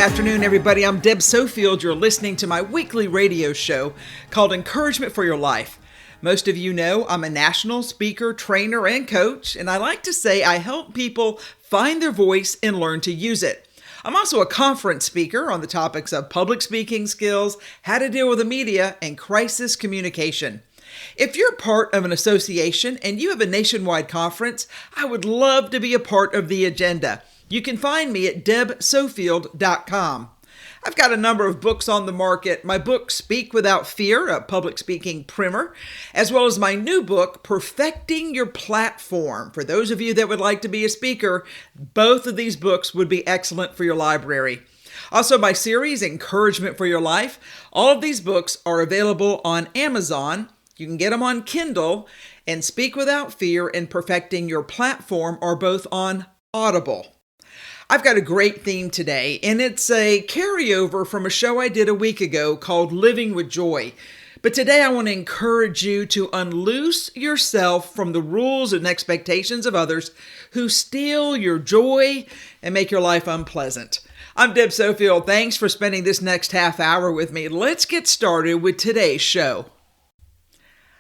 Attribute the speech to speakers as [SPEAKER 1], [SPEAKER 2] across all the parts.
[SPEAKER 1] afternoon, everybody. I'm Deb Sofield. You're listening to my weekly radio show called Encouragement for Your Life. Most of you know I'm a national speaker, trainer, and coach, and I like to say I help people find their voice and learn to use it. I'm also a conference speaker on the topics of public speaking skills, how to deal with the media, and crisis communication. If you're part of an association and you have a nationwide conference, I would love to be a part of the agenda. You can find me at debsofield.com. I've got a number of books on the market. My book, Speak Without Fear, a public speaking primer, as well as my new book, Perfecting Your Platform. For those of you that would like to be a speaker, both of these books would be excellent for your library. Also, my series, Encouragement for Your Life. All of these books are available on Amazon. You can get them on Kindle, and Speak Without Fear and Perfecting Your Platform are both on Audible. I've got a great theme today, and it's a carryover from a show I did a week ago called Living with Joy. But today I want to encourage you to unloose yourself from the rules and expectations of others who steal your joy and make your life unpleasant. I'm Deb Sofield. Thanks for spending this next half hour with me. Let's get started with today's show.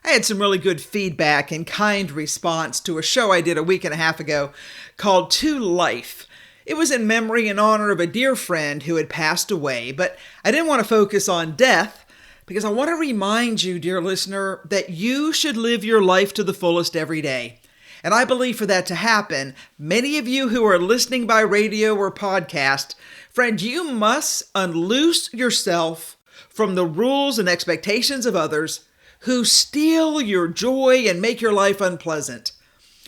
[SPEAKER 1] I had some really good feedback and kind response to a show I did a week and a half ago called To Life. It was in memory and honor of a dear friend who had passed away, but I didn't want to focus on death because I want to remind you, dear listener, that you should live your life to the fullest every day. And I believe for that to happen, many of you who are listening by radio or podcast, friend, you must unloose yourself from the rules and expectations of others who steal your joy and make your life unpleasant.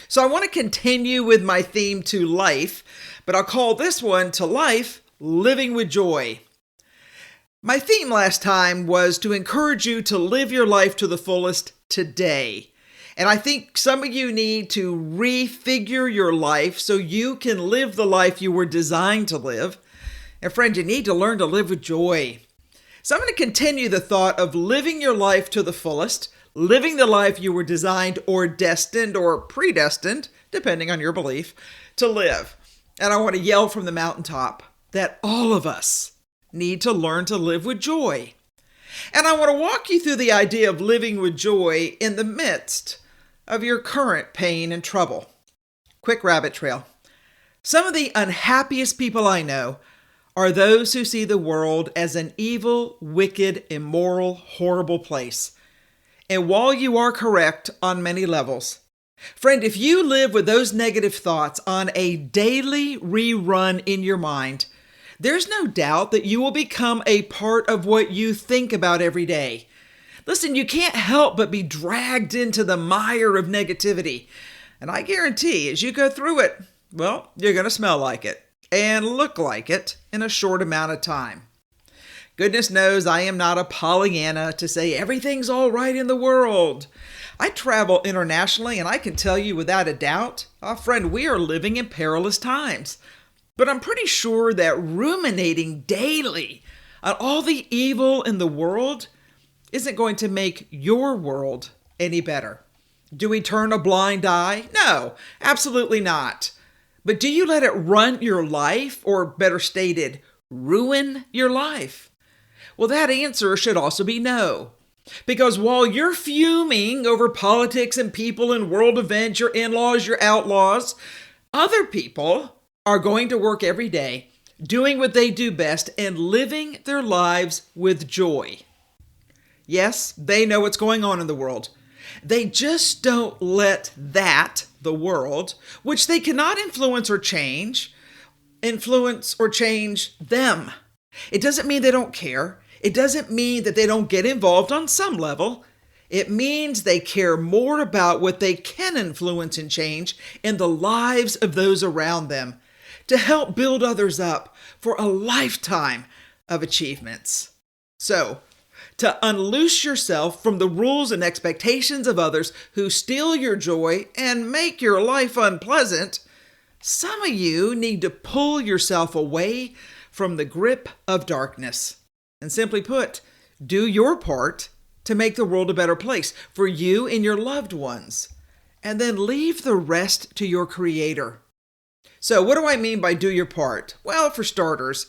[SPEAKER 1] So I want to continue with my theme To Life, but I'll call this one To Life, Living with Joy. My theme last time was to encourage you to live your life to the fullest today. And I think some of you need to refigure your life so you can live the life you were designed to live. And friend, you need to learn to live with joy. So I'm going to continue the thought of living your life to the fullest, living the life you were designed or destined or predestined, depending on your belief, to live. And I want to yell from the mountaintop that all of us need to learn to live with joy. And I want to walk you through the idea of living with joy in the midst of your current pain and trouble. Quick rabbit trail. Some of the unhappiest people I know are those who see the world as an evil, wicked, immoral, horrible place. And while you are correct on many levels, friend, if you live with those negative thoughts on a daily rerun in your mind, there's no doubt that you will become a part of what you think about every day. Listen, you can't help but be dragged into the mire of negativity. And I guarantee as you go through it, well, you're going to smell like it and look like it in a short amount of time. Goodness knows I am not a Pollyanna to say everything's all right in the world. I travel internationally, and I can tell you without a doubt, friend, we are living in perilous times. But I'm pretty sure that ruminating daily on all the evil in the world isn't going to make your world any better. Do we turn a blind eye? No, absolutely not. But do you let it run your life, or better stated, ruin your life? Well, that answer should also be no. Because while you're fuming over politics and people and world events, your in-laws, your outlaws, other people are going to work every day, doing what they do best and living their lives with joy. Yes, they know what's going on in the world. They just don't let that, the world, which they cannot influence or change them. It doesn't mean they don't care. It doesn't mean that they don't get involved on some level. It means they care more about what they can influence and change in the lives of those around them to help build others up for a lifetime of achievements. So, to unloose yourself from the rules and expectations of others who steal your joy and make your life unpleasant, some of you need to pull yourself away from the grip of darkness. And simply put, do your part to make the world a better place for you and your loved ones. And then leave the rest to your Creator. So what do I mean by do your part? Well, for starters,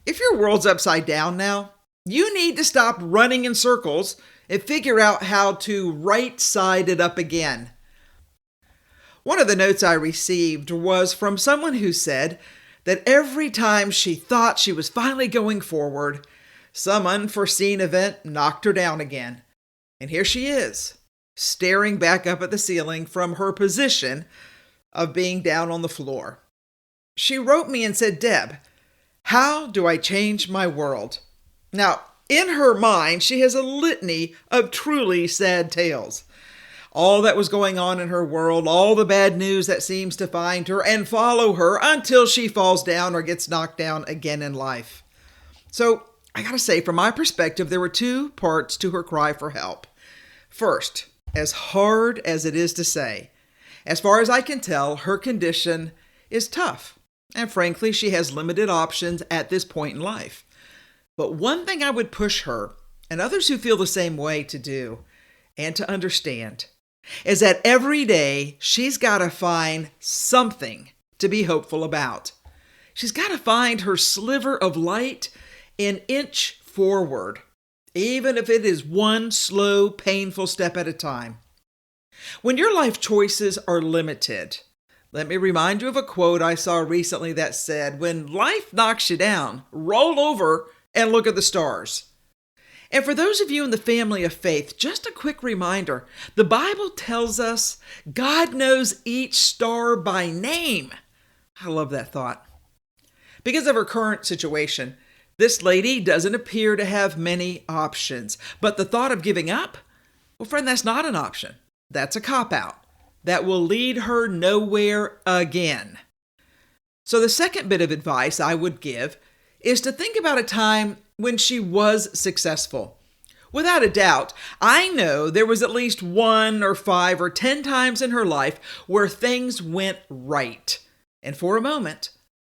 [SPEAKER 1] If your world's upside down now, you need to stop running in circles and figure out how to right side it up again. One of the notes I received was from someone who said that every time she thought she was finally going forward, some unforeseen event knocked her down again. And here she is, staring back up at the ceiling from her position of being down on the floor. She wrote me and said, "Deb, how do I change my world?" Now, in her mind, she has a litany of truly sad tales. All that was going on in her world, all the bad news that seems to find her and follow her until she falls down or gets knocked down again in life. So, I gotta say, from my perspective, there were two parts to her cry for help. First, as hard as it is to say, as far as I can tell, her condition is tough. And frankly, she has limited options at this point in life. But one thing I would push her, and others who feel the same way, to do and to understand, is that every day she's got to find something to be hopeful about. She's got to find her sliver of light and inch forward, even if it is one slow, painful step at a time. When your life choices are limited, let me remind you of a quote I saw recently that said, "When life knocks you down, roll over and look at the stars." And for those of you in the family of faith, just a quick reminder, the Bible tells us God knows each star by name. I love that thought. Because of her current situation, this lady doesn't appear to have many options. But the thought of giving up? Well, friend, that's not an option. That's a cop-out that will lead her nowhere again. So the second bit of advice I would give is to think about a time when she was successful. Without a doubt, I know there was at least 1 or 5 or 10 times in her life where things went right. And for a moment,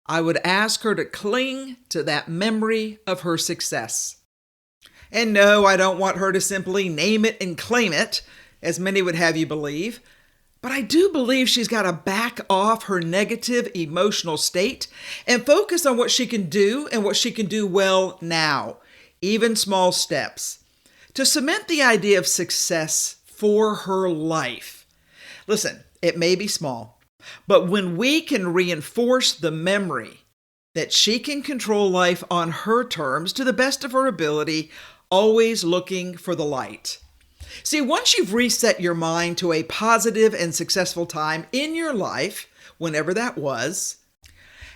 [SPEAKER 1] I would ask her to cling to that memory of her success. And no, I don't want her to simply name it and claim it, as many would have you believe. But I do believe she's got to back off her negative emotional state and focus on what she can do and what she can do well now, even small steps, to cement the idea of success for her life. Listen, it may be small, but when we can reinforce the memory that she can control life on her terms to the best of her ability, always looking for the light. See, once you've reset your mind to a positive and successful time in your life, whenever that was,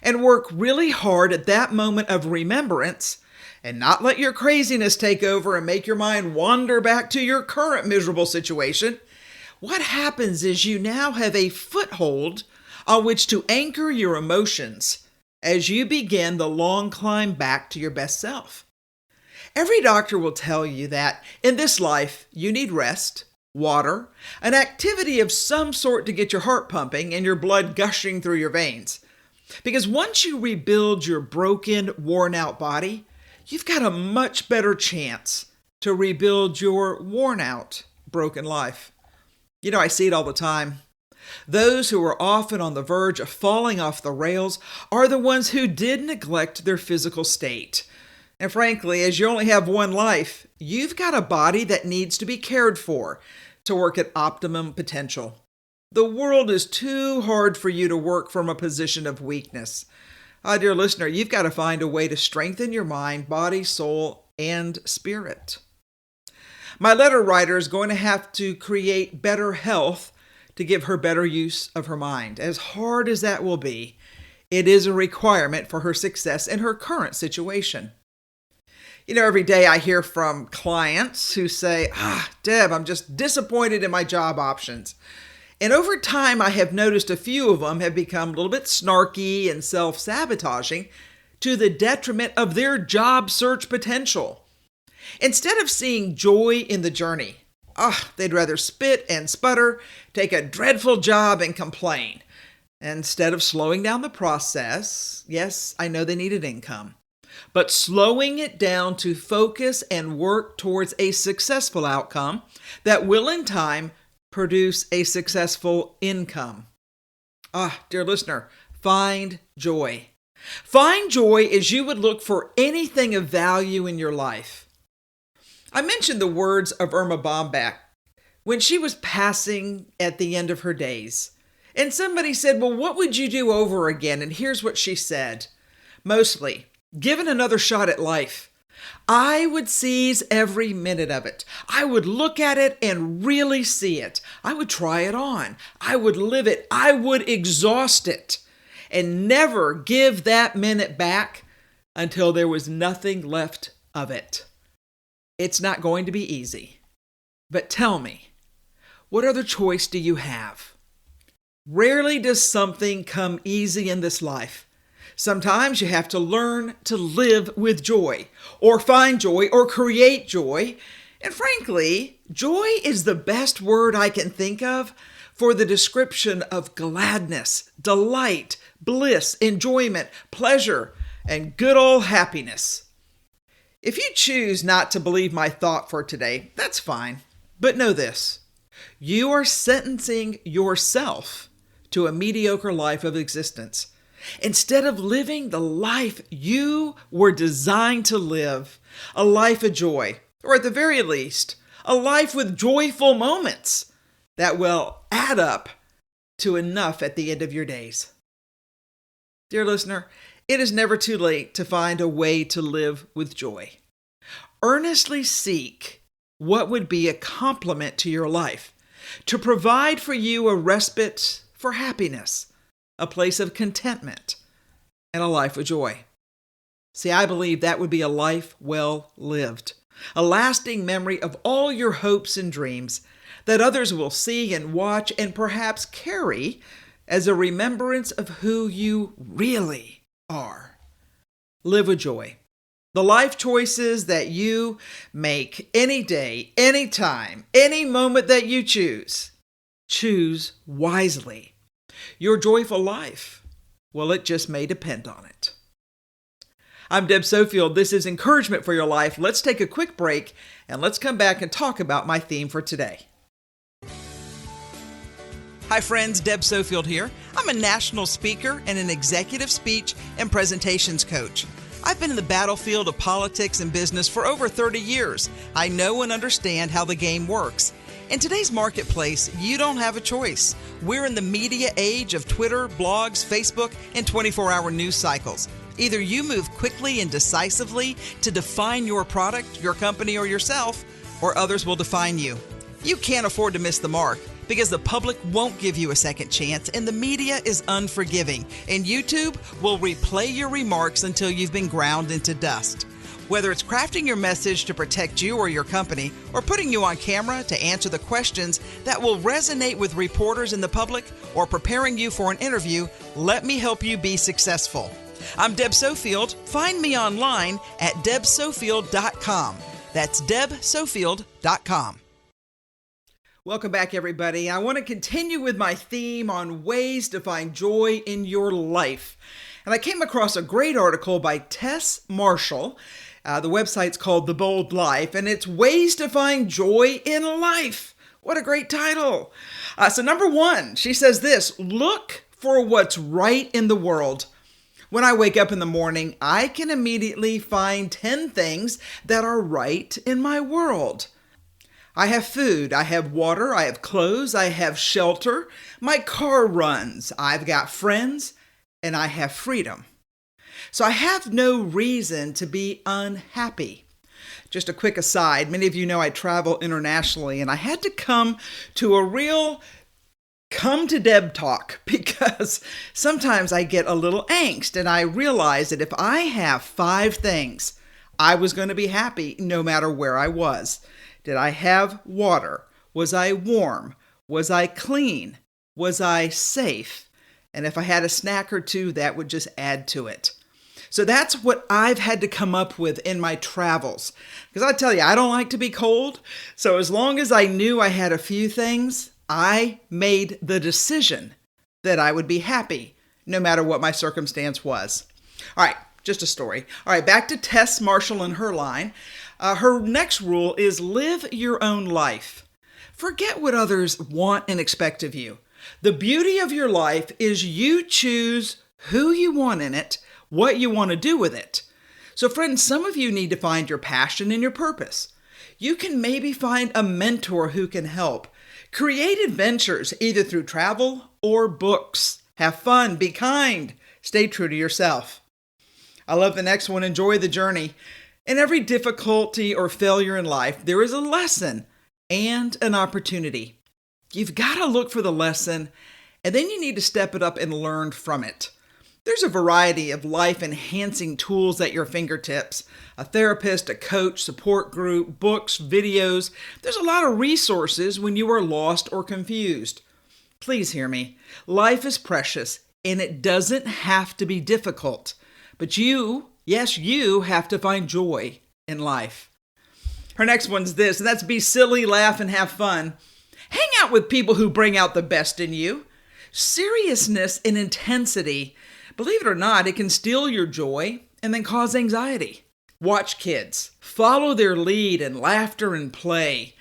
[SPEAKER 1] and work really hard at that moment of remembrance, and not let your craziness take over and make your mind wander back to your current miserable situation, what happens is you now have a foothold on which to anchor your emotions as you begin the long climb back to your best self. Every doctor will tell you that in this life, you need rest, water, an activity of some sort to get your heart pumping and your blood gushing through your veins. Because once you rebuild your broken, worn-out body, you've got a much better chance to rebuild your worn-out, broken life. You know, I see it all the time. Those who are often on the verge of falling off the rails are the ones who did neglect their physical state. And frankly, as you only have one life, you've got a body that needs to be cared for to work at optimum potential. The world is too hard for you to work from a position of weakness. Dear listener, you've got to find a way to strengthen your mind, body, soul, and spirit. My letter writer is going to have to create better health to give her better use of her mind. As hard as that will be, it is a requirement for her success in her current situation. You know, every day I hear from clients who say, Deb, I'm just disappointed in my job options. And over time, I have noticed a few of them have become a little bit snarky and self-sabotaging to the detriment of their job search potential. Instead of seeing joy in the journey, they'd rather spit and sputter, take a dreadful job and complain. Instead of slowing down the process, yes, I know they needed income, but slowing it down to focus and work towards a successful outcome that will in time produce a successful income. Dear listener, find joy. Find joy as you would look for anything of value in your life. I mentioned the words of Irma Bombach when she was passing at the end of her days. And somebody said, well, what would you do over again? And here's what she said. Mostly, given another shot at life, I would seize every minute of it. I would look at it and really see it. I would try it on. I would live it. I would exhaust it and never give that minute back until there was nothing left of it. It's not going to be easy. But tell me, what other choice do you have? Rarely does something come easy in this life. Sometimes you have to learn to live with joy, or find joy, or create joy. And frankly, joy is the best word I can think of for the description of gladness, delight, bliss, enjoyment, pleasure, and good old happiness. If you choose not to believe my thought for today, that's fine. But know this, you are sentencing yourself to a mediocre life of existence instead of living the life you were designed to live, a life of joy, or at the very least, a life with joyful moments that will add up to enough at the end of your days. Dear listener, it is never too late to find a way to live with joy. Earnestly seek what would be a complement to your life, to provide for you a respite for happiness, a place of contentment, and a life of joy. See, I believe that would be a life well lived, a lasting memory of all your hopes and dreams that others will see and watch and perhaps carry as a remembrance of who you really are. Live with joy. The life choices that you make any day, any time, any moment that you choose wisely. Your joyful life, well, it just may depend on it. I'm Deb Sofield. This is Encouragement for Your Life. Let's take a quick break and let's come back and talk about my theme for today. Hi friends, Deb Sofield here. I'm a national speaker and an executive speech and presentations coach. I've been in the battlefield of politics and business for over 30 years. I know and understand how the game works. In today's marketplace, you don't have a choice. We're in the media age of Twitter, blogs, Facebook, and 24-hour news cycles. Either you move quickly and decisively to define your product, your company, or yourself, or others will define you. You can't afford to miss the mark because the public won't give you a second chance and the media is unforgiving, and YouTube will replay your remarks until you've been ground into dust. Whether it's crafting your message to protect you or your company, or putting you on camera to answer the questions that will resonate with reporters and the public, or preparing you for an interview, let me help you be successful. I'm Deb Sofield. Find me online at debsofield.com. That's debsofield.com. Welcome back, everybody. I want to continue with my theme on ways to find joy in your life. And I came across a great article by Tess Marshall. The website's called The Bold Life, and it's Ways to Find Joy in Life. What a great title. So number one, she says this: look for what's right in the world. When I wake up in the morning, I can immediately find 10 things that are right in my world. I have food, I have water, I have clothes, I have shelter, my car runs, I've got friends, and I have freedom. So I have no reason to be unhappy. Just a quick aside, many of you know I travel internationally, and I had to come to a real come to Deb talk because sometimes I get a little angst, and I realize that if I have 5 things, I was going to be happy no matter where I was. Did I have water? Was I warm? Was I clean? Was I safe? And if I had a snack or 2, that would just add to it. So that's what I've had to come up with in my travels. Because I tell you, I don't like to be cold. So as long as I knew I had a few things, I made the decision that I would be happy no matter what my circumstance was. All right, just a story. All right, back to Tess Marshall and her line. Her next rule is live your own life. Forget what others want and expect of you. The beauty of your life is you choose who you want in it, what you want to do with it. So friends, some of you need to find your passion and your purpose. You can maybe find a mentor who can help. Create adventures either through travel or books. Have fun, be kind, stay true to yourself. I love the next one, enjoy the journey. In every difficulty or failure in life, there is a lesson and an opportunity. You've got to look for the lesson, and then you need to step it up and learn from it. There's a variety of life-enhancing tools at your fingertips. A therapist, a coach, support group, books, videos. There's a lot of resources when you are lost or confused. Please hear me. Life is precious, and it doesn't have to be difficult. But you, yes, you have to find joy in life. Her next one's this, and that's be silly, laugh, and have fun. Hang out with people who bring out the best in you. Seriousness and intensity, believe it or not, it can steal your joy and then cause anxiety. Watch kids. Follow their lead in laughter and play.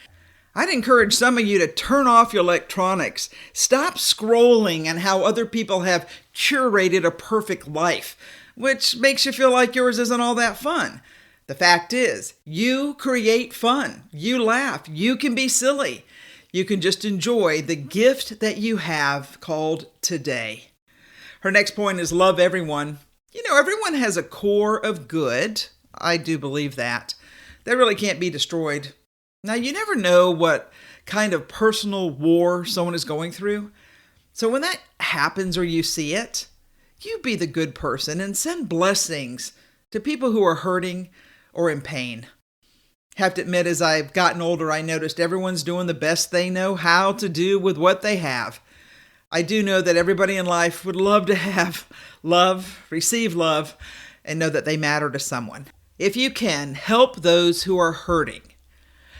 [SPEAKER 1] I'd encourage some of you to turn off your electronics. Stop scrolling and how other people have curated a perfect life, which makes you feel like yours isn't all that fun. The fact is, you create fun. You laugh. You can be silly. You can just enjoy the gift that you have called today. Her next point is love everyone. You know, everyone has a core of good. I do believe that. That really can't be destroyed. Now, you never know what kind of personal war someone is going through. So when that happens or you see it, you be the good person and send blessings to people who are hurting or in pain. Have to admit, as I've gotten older, I noticed everyone's doing the best they know how to do with what they have. I do know that everybody in life would love to have love, receive love, and know that they matter to someone. If you can, help those who are hurting.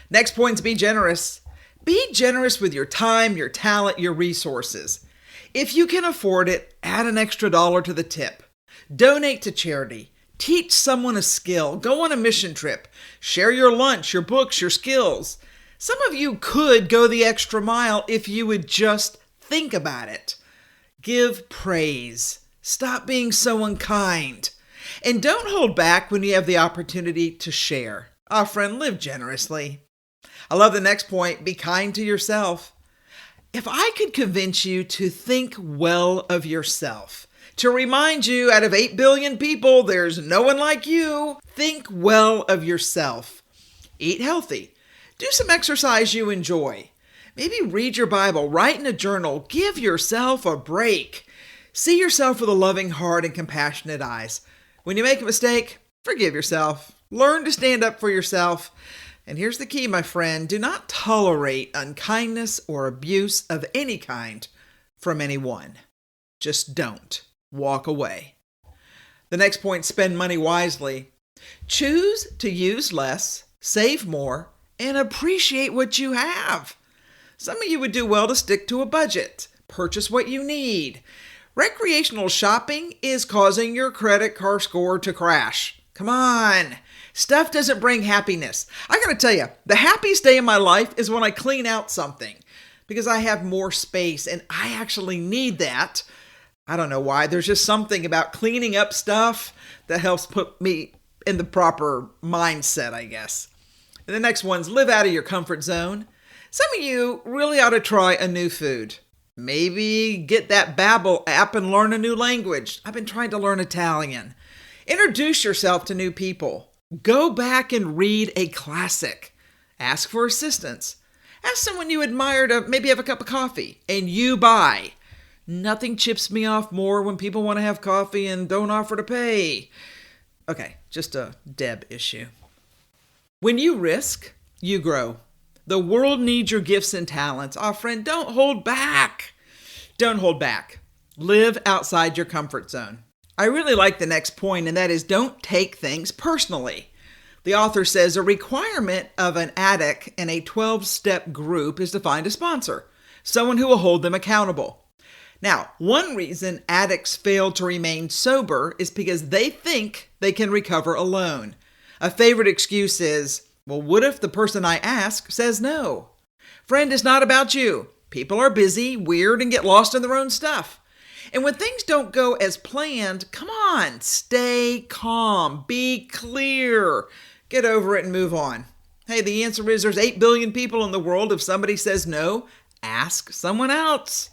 [SPEAKER 1] Next point is be generous. Be generous with your time, your talent, your resources. If you can afford it, add an extra $1 to the tip. Donate to charity. Teach someone a skill. Go on a mission trip. Share your lunch, your books, your skills. Some of you could go the extra mile if you would just think about it. Give praise. Stop being so unkind. And don't hold back when you have the opportunity to share. Friend, live generously. I love the next point. Be kind to yourself. If I could convince you to think well of yourself, to remind you out of 8 billion people, there's no one like you, think well of yourself. Eat healthy. Do some exercise you enjoy. Maybe read your Bible, write in a journal, give yourself a break. See yourself with a loving heart and compassionate eyes. When you make a mistake, forgive yourself. Learn to stand up for yourself. And here's the key, my friend. Do not tolerate unkindness or abuse of any kind from anyone. Just don't. Walk away. The next point, spend money wisely. Choose to use less, save more, and appreciate what you have. Some of you would do well to stick to a budget. Purchase what you need. Recreational shopping is causing your credit card score to crash. Come on. Stuff doesn't bring happiness. I gotta tell you, the happiest day of my life is when I clean out something because I have more space and I actually need that. I don't know why. There's just something about cleaning up stuff that helps put me in the proper mindset, I guess. And the next one's live out of your comfort zone. Some of you really ought to try a new food. Maybe get that Babbel app and learn a new language. I've been trying to learn Italian. Introduce yourself to new people. Go back and read a classic. Ask for assistance. Ask someone you admire to maybe have a cup of coffee and you buy. Nothing chips me off more when people want to have coffee and don't offer to pay. Okay, just a Deb issue. When you risk, you grow. The world needs your gifts and talents. Friend, don't hold back. Don't hold back. Live outside your comfort zone. I really like the next point, and that is don't take things personally. The author says a requirement of an addict in a 12-step group is to find a sponsor, someone who will hold them accountable. Now, one reason addicts fail to remain sober is because they think they can recover alone. A favorite excuse is, well, what if the person I ask says no? Friend, it's not about you. People are busy, weird, and get lost in their own stuff. And when things don't go as planned, come on, stay calm, be clear, get over it and move on. Hey, the answer is there's 8 billion people in the world. If somebody says no, ask someone else.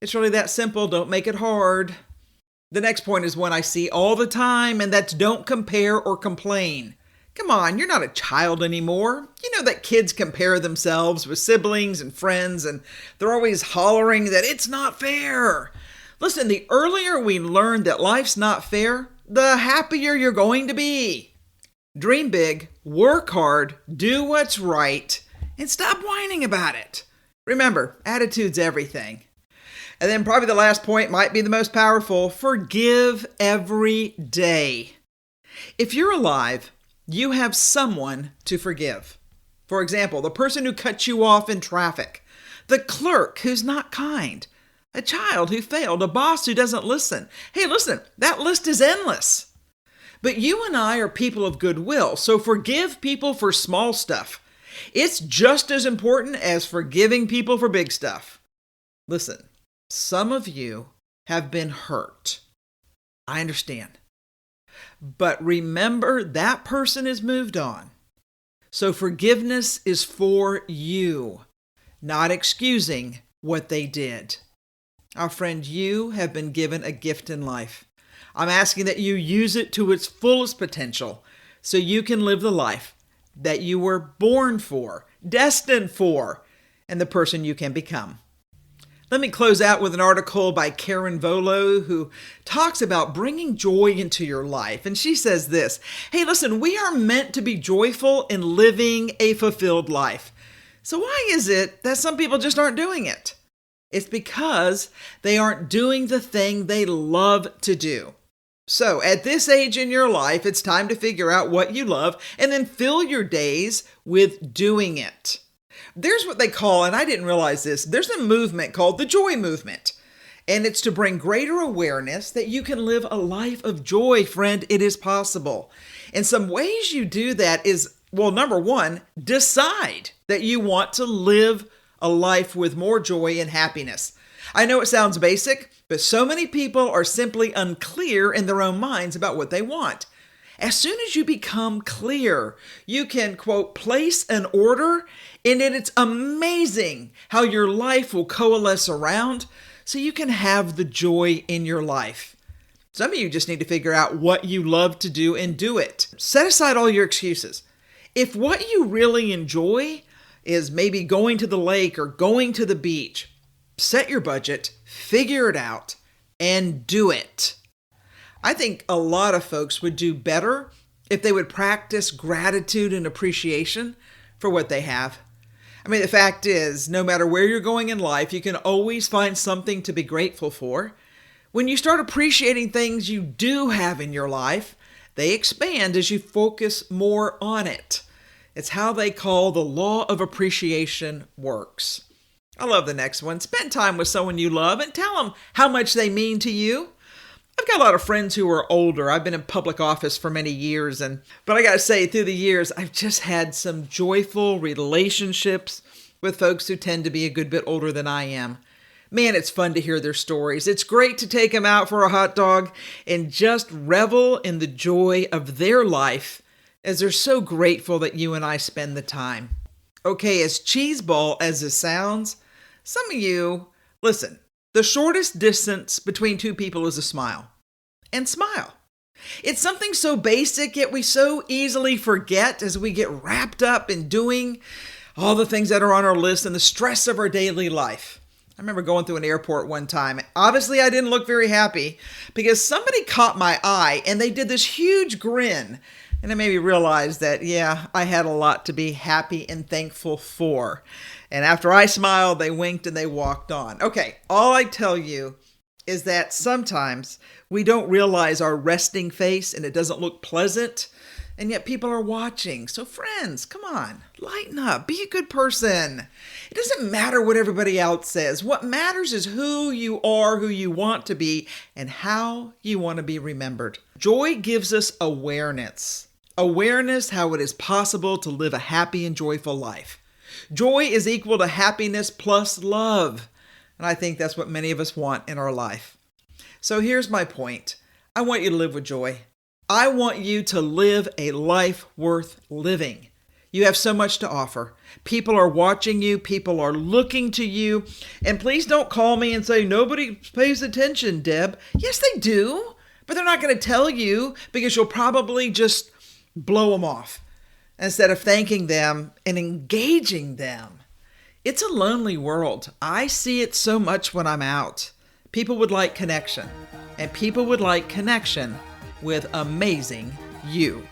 [SPEAKER 1] It's really that simple. Don't make it hard. The next point is one I see all the time, and that's don't compare or complain. Come on, you're not a child anymore. You know that kids compare themselves with siblings and friends, and they're always hollering that it's not fair. Listen, the earlier we learn that life's not fair, the happier you're going to be. Dream big, work hard, do what's right, and stop whining about it. Remember, attitude's everything. And then probably the last point might be the most powerful. Forgive every day. If you're alive, you have someone to forgive. For example, the person who cuts you off in traffic, the clerk who's not kind, a child who failed, a boss who doesn't listen. Hey, listen, that list is endless. But you and I are people of goodwill, so forgive people for small stuff. It's just as important as forgiving people for big stuff. Listen, some of you have been hurt. I understand. But remember, that person has moved on. So forgiveness is for you, not excusing what they did. Our friend, you have been given a gift in life. I'm asking that you use it to its fullest potential so you can live the life that you were born for, destined for, and the person you can become. Let me close out with an article by Karen Volo, who talks about bringing joy into your life. And she says this, hey, listen, we are meant to be joyful in living a fulfilled life. So why is it that some people just aren't doing it? It's because they aren't doing the thing they love to do. So at this age in your life, it's time to figure out what you love and then fill your days with doing it. There's what they call, and I didn't realize this, there's a movement called the Joy Movement. And it's to bring greater awareness that you can live a life of joy, friend. It is possible. And some ways you do that is, well, number one, decide that you want to live a life with more joy and happiness. I know it sounds basic, but so many people are simply unclear in their own minds about what they want. As soon as you become clear, you can, quote, place an order, and it's amazing how your life will coalesce around so you can have the joy in your life. Some of you just need to figure out what you love to do and do it. Set aside all your excuses. If what you really enjoy is maybe going to the lake or going to the beach, set your budget, figure it out, and do it. I think a lot of folks would do better if they would practice gratitude and appreciation for what they have. I mean, the fact is, no matter where you're going in life, you can always find something to be grateful for. When you start appreciating things you do have in your life, they expand as you focus more on it. It's how they call the law of appreciation works. I love the next one. Spend time with someone you love and tell them how much they mean to you. I've got a lot of friends who are older. I've been in public office for many years, but I got to say, through the years, I've just had some joyful relationships with folks who tend to be a good bit older than I am. Man, it's fun to hear their stories. It's great to take them out for a hot dog and just revel in the joy of their life, as they're so grateful that you and I spend the time. Okay, as cheeseball as it sounds, some of you, listen, the shortest distance between two people is a smile. And smile. It's something so basic, yet we so easily forget as we get wrapped up in doing all the things that are on our list and the stress of our daily life. I remember going through an airport one time. Obviously, I didn't look very happy because somebody caught my eye and they did this huge grin. And it made me realize that, yeah, I had a lot to be happy and thankful for. And after I smiled, they winked and they walked on. Okay, all I tell you is that sometimes we don't realize our resting face and it doesn't look pleasant, and yet people are watching. So friends, come on, lighten up, be a good person. It doesn't matter what everybody else says. What matters is who you are, who you want to be, and how you want to be remembered. Joy gives us awareness. Awareness how it is possible to live a happy and joyful life. Joy is equal to happiness plus love. And I think that's what many of us want in our life. So here's my point. I want you to live with joy. I want you to live a life worth living. You have so much to offer. People are watching you. People are looking to you. And please don't call me and say, nobody pays attention, Deb. Yes, they do. But they're not going to tell you because you'll probably just blow them off instead of thanking them and engaging them. It's a lonely world. I see it so much when I'm out. People would like connection. And people would like connection with amazing you.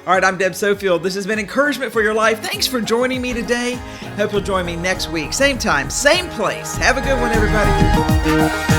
[SPEAKER 1] All right, I'm Deb Sofield. This has been Encouragement for Your Life. Thanks for joining me today. Hope you'll join me next week. Same time, same place. Have a good one, everybody.